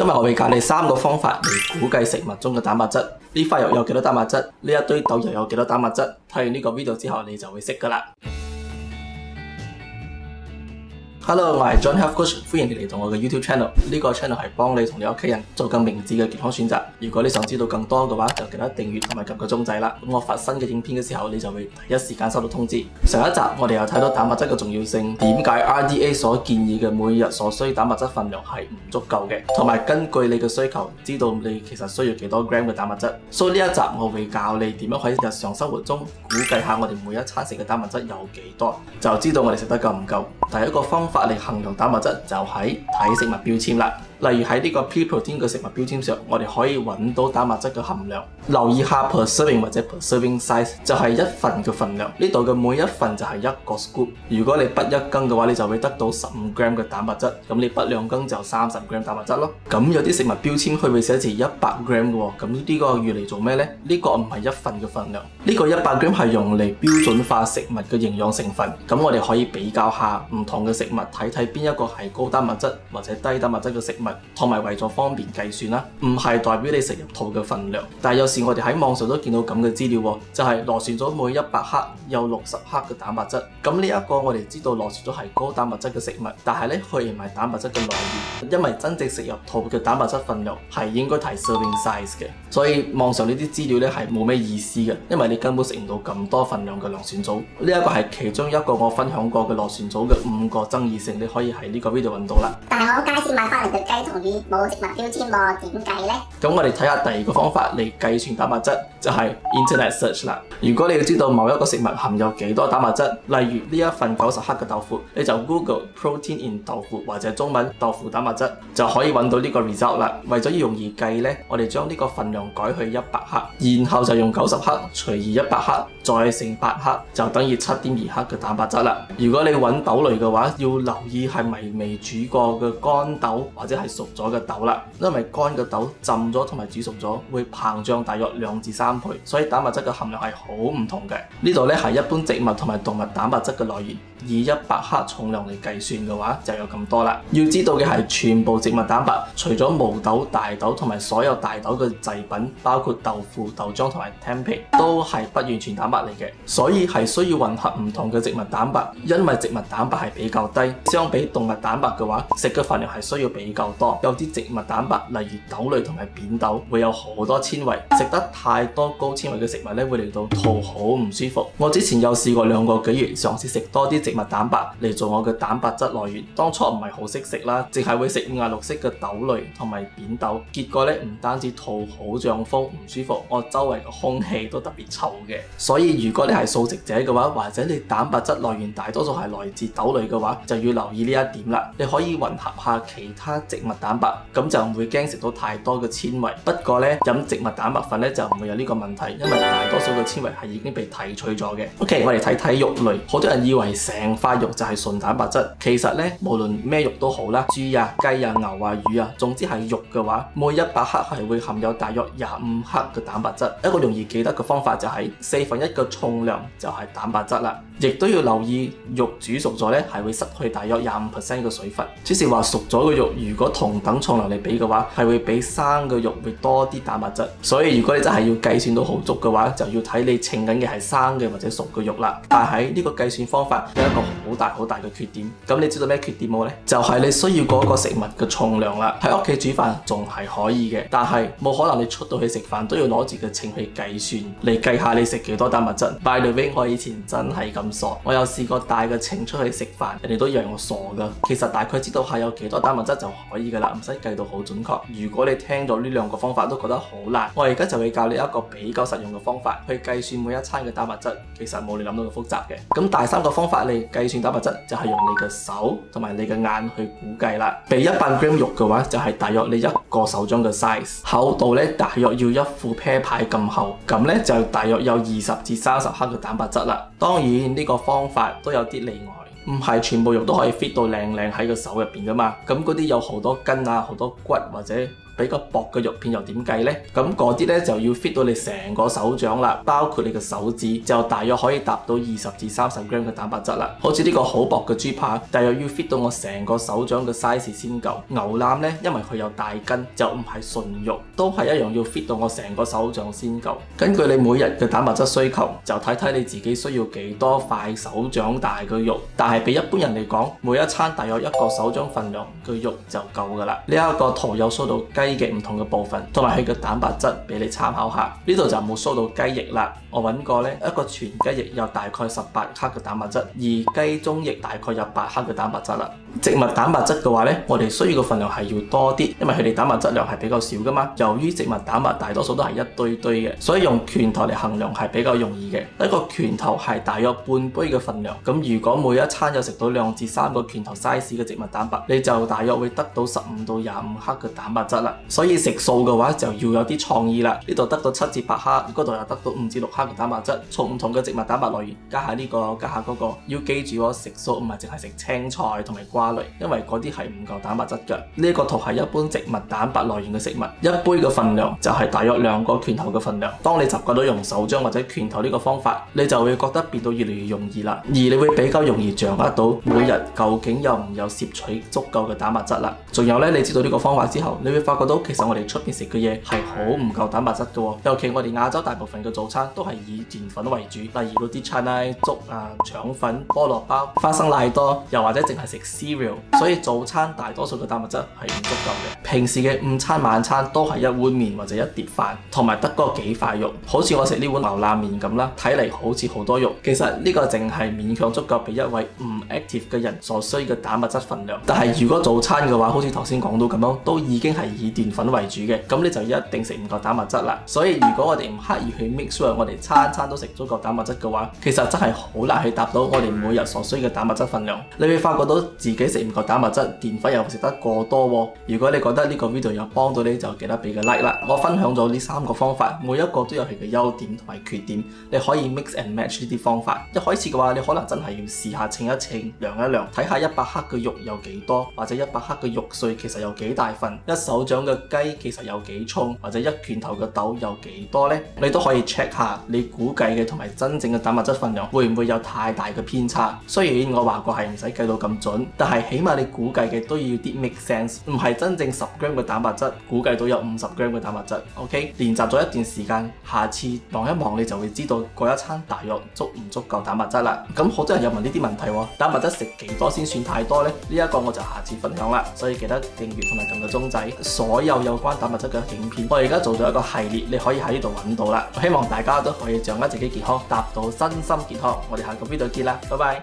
今日我會教你3個方法嚟估計食物中嘅蛋白質。呢塊肉有幾多蛋白質？呢一堆豆又有幾多蛋白質？睇完呢個 video 之後，你就會識㗎啦。Hello， 我係 John Health Coach， 歡迎你嚟到我嘅 YouTube channel。呢個 channel 係幫你同你屋企人做更明智嘅健康選擇。如果你想知道更多嘅話，就記得訂閱同埋撳個鐘仔啦。咁我發新嘅影片嘅時候，你就會第一時間收到通知。上一集我哋有睇到蛋白質嘅重要性，點解 RDA 所建議嘅每日所需蛋白質分量係唔足夠嘅，同埋根據你嘅需求，知道你其實需要幾多 gram 嘅蛋白質。所以呢一集我會教你點樣喺日常生活中估計下我哋每一餐食嘅蛋白質有幾多，就知道我哋食得夠唔夠。第一個方法嚟衡量蛋白質就係睇食物標籤啦。例如喺呢個 Pea Protein 嘅食物標籤上，我哋可以揾到蛋白質嘅含量。留意下 per serving 或者 per serving size， 就係一份嘅份量。呢度嘅每一份就係一個 scoop。如果你不一羹嘅話，你就會得到15 gram 嘅蛋白質。咁你不兩羹就30 gram 蛋白質咯。咁有啲食物標籤佢會寫住100 gram 嘅喎。咁呢個要嚟做咩呢？呢個唔係一份嘅份量。呢個100 gram 係用嚟標準化食物嘅營養成分。咁我哋可以比較下唔同嘅食物，睇睇邊一個係高蛋白質或者低蛋白質嘅食物。同埋為咗方便計算啦，唔係代表你食入肚嘅份量。但係有時我哋喺網上都見到咁嘅資料喎，就係螺旋咗每100克有60克嘅蛋白質。咁呢一個我哋知道螺旋咗係高蛋白質嘅食物，但係咧佢唔係蛋白質嘅來源，因為真正食入肚嘅蛋白質份量係應該睇 serving size 嘅。所以網上呢啲資料咧係冇咩意思嘅，因為你根本食唔到咁多份量嘅螺旋組。呢一個係其中一個我分享過嘅螺旋組嘅5個爭議性，你可以喺呢個 video 揾到啦。但係我街市買翻嚟嘅雞同魚冇食物標籤喎，點計呢？咁我哋睇下第二個方法嚟計算蛋白質，就係 Internet Search 啦。如果你要知道某一個食物含有幾多蛋白質，例如呢一份90克嘅豆腐，你就 Google Protein in 豆腐或者中文豆腐蛋白質，就可以揾到呢個 result 啦。為咗要容易計呢，我哋將呢個份量改去100克，然後就用90克除以100克，再乘8克，就等於7.2克嘅蛋白質啦。如果你揾豆類嘅話，要留意係咪未煮過嘅乾豆或者係熟咗嘅豆啦，因為乾嘅豆浸咗同埋煮熟咗會膨脹大約2至3倍，所以蛋白質嘅含量係好唔同嘅。呢度咧係一般植物同埋動物蛋白質嘅來源，以100克重量嚟計算嘅話就有咁多啦。要知道嘅係全部植物蛋白，除咗毛豆、大豆同埋所有大豆嘅製品，包括豆腐、豆漿同埋 tempeh， 都係不完全蛋白嚟嘅，所以係需要混合唔同嘅植物蛋白。因為植物蛋白係比較低，相比動物蛋白嘅話，食嘅份量係需要比較多。有啲植物蛋白，例如豆類同埋扁豆，會有好多纖維。食得太多高纖維嘅食物咧，會令到肚好唔舒服。我之前有試過2個幾月嘗試食多啲植物蛋白嚟做我嘅蛋白質來源。當初唔係好識食啦，淨係會食5顏6色嘅豆類同埋扁豆。結果咧唔單止肚好脹風唔舒服，我周圍嘅空氣都特別臭嘅。所以如果你係素食者嘅話，或者你蛋白質來源大多數係來自豆類嘅話，就要留意呢一點啦。你可以混合下其他植物蛋白，咁就唔會驚食到太多嘅纖維。不過咧，飲植物蛋白粉咧就唔會有呢個問題，因為大多數嘅纖維係已經被提取咗嘅。OK， 我哋睇睇肉類。好多人以為成塊肉就係純蛋白質，其實咧無論咩肉都好啦，豬啊、雞啊、牛啊、魚啊，總之係肉嘅話，每100克係會含有大約25克嘅蛋白質。一個容易記得嘅方法就係1/4嘅重量就係蛋白質啦。亦都要留意肉煮熟咗咧係會失去大約25% 嘅水分。即是話熟咗嘅肉如果同等重量嚟比嘅話，係會比生嘅肉會多啲蛋白質。所以如果你真係要計算到好足嘅話，就要睇你稱緊嘅係生嘅或者熟嘅肉啦。但係呢個計算方法有一個好大嘅缺點。咁你知道咩缺點冇呢？就係你需要嗰個食物嘅重量啦。喺屋企煮飯仲係可以嘅，但係冇可能你出到去食飯都要攞住個秤去計算，嚟計下你食幾多蛋白質。By the way，我以前真係咁傻，我有試過帶個秤出去食飯，人哋都以為我傻噶。其實大概知道下有幾多蛋白質就可以噶啦，唔使計到好準確。如果你聽咗呢2個方法都覺得好難，我而家就會教你一個比較實用嘅方法去計算每一餐嘅蛋白質。其實冇你諗到咁複雜嘅。咁第3個方法嚟計算蛋白質就係用你嘅手同埋你嘅眼去估計啦。俾100 gram 肉嘅話，就係大約你一個手掌嘅 size， 厚度咧大約要一副啤牌咁厚，咁咧就大約有20至30克嘅蛋白質啦。當然呢個方法都有啲例外，唔係全部肉都可以 fit 到靚喺個手入邊噶嘛。咁嗰啲有好多筋啊、好多骨或者比較薄嘅肉片又點計呢？咁嗰啲呢就要 fit 到你成個手掌啦，包括你嘅手指，就大約可以達到20至30 gram 嘅蛋白質啦。好似呢個好薄嘅豬扒，大約要 fit 到我成個手掌嘅 size 先夠。牛腩呢，因為佢有大筋，就唔係純肉，都係一樣要 fit 到我成個手掌先夠。根據你每日嘅蛋白質需求，就睇睇你自己需要幾多塊手掌大嘅肉。但係比一般人嚟講，每一餐大約一個手掌份量嘅肉就夠噶啦。呢一個圖有 show 到雞嘅唔同嘅部分，同埋佢嘅蛋白質俾你參考下。呢度就冇 show 到雞翼啦。我揾過呢一個全雞翼有大概18克嘅蛋白質，而雞中翼大概有8克嘅蛋白質啦。植物蛋白質嘅話呢，我哋需要嘅份量係要多啲，因為佢哋蛋白質量係比較少噶嘛。由於植物蛋白大多數都係一堆堆嘅，所以用拳頭嚟衡量係比較容易嘅。一個拳頭係大約半杯嘅份量，咁如果每一餐有食到2至3個拳頭 size 嘅植物蛋白，你就大約會得到15到25克嘅蛋白質啦。所以食素嘅話就要有啲創意啦。呢度得到7至8克，嗰度又得到5至6克嘅蛋白質，從唔同嘅植物蛋白來源加下呢個加下嗰個。要記住喎，食素唔係淨係食青菜同埋瓜類，因為嗰啲係唔夠蛋白質嘅。呢個圖係一般植物蛋白來源嘅食物，一杯嘅份量就係大約2個拳頭嘅份量。當你習慣到用手掌或者拳頭呢個方法，你就會覺得變到越嚟越容易啦，而你會比較容易掌握到每日究竟有唔有攝取足夠嘅蛋白質啦。仲有呢，你知道呢個方法之後，你會發覺到其實我哋出邊食嘅嘢係好唔夠蛋白質嘅喎。尤其我哋亞洲大部分嘅早餐都係以澱粉為主，例如嗰啲餐啊、粥啊、腸粉、菠蘿包、花生奶多，又或者淨係食 cereal， 所以早餐大多數嘅蛋白質係唔足夠嘅。平時嘅午餐、晚餐都係一碗麵或者一碟飯，同埋得嗰幾塊肉。好似我食呢碗牛腩麵咁啦，睇嚟好似好多肉，其實呢個淨係勉強足夠俾一位唔 active 嘅人所需嘅蛋白質份量。但係如果早餐嘅話，好似頭先講到咁樣，都已經係以澱粉為主嘅，咁你就一定食唔夠蛋白質啦。所以如果我哋唔刻意去 make sure 我哋餐餐都食足夠蛋白質嘅話，其實真係好難去達到我哋每日所需嘅蛋白質份量。你會發覺到自己食唔夠蛋白質，澱粉又食得過多喎。如果你覺得呢個 video 有幫到你，就記得俾個 like 啦。我分享咗呢3個方法，每一個都有佢嘅優點同埋缺點，你可以 mix and match 呢啲方法。一開始嘅話，你可能真係要試下稱一稱、量一量，睇下100克嘅肉有幾多，或者100克嘅肉碎其實有幾大份，一手掌嘅雞其實有幾重，或者一拳頭嘅豆有幾多呢？你都可以 check 下你估計嘅同埋真正嘅蛋白質份量會唔會有太大嘅偏差。雖然我話過係唔使計到咁準，但係起碼你估計嘅都要啲 make sense， 唔係真正10 gram 嘅蛋白質估計到有50 gram 嘅蛋白質。OK， 練習咗一段時間，下次望一望你就會知道嗰一餐大約足唔足夠蛋白質啦。咁好多人有問呢啲問題喎，蛋白質食幾多先算太多呢？呢一個我就下次分享啦，所以記得訂閱同埋撳個鐘仔。所有有關蛋白質嘅影片，我而家做咗一個系列，你可以喺呢度揾到啦。我希望大家都可以掌握自己健康，達到身心健康。我哋下個 video 見啦，拜拜。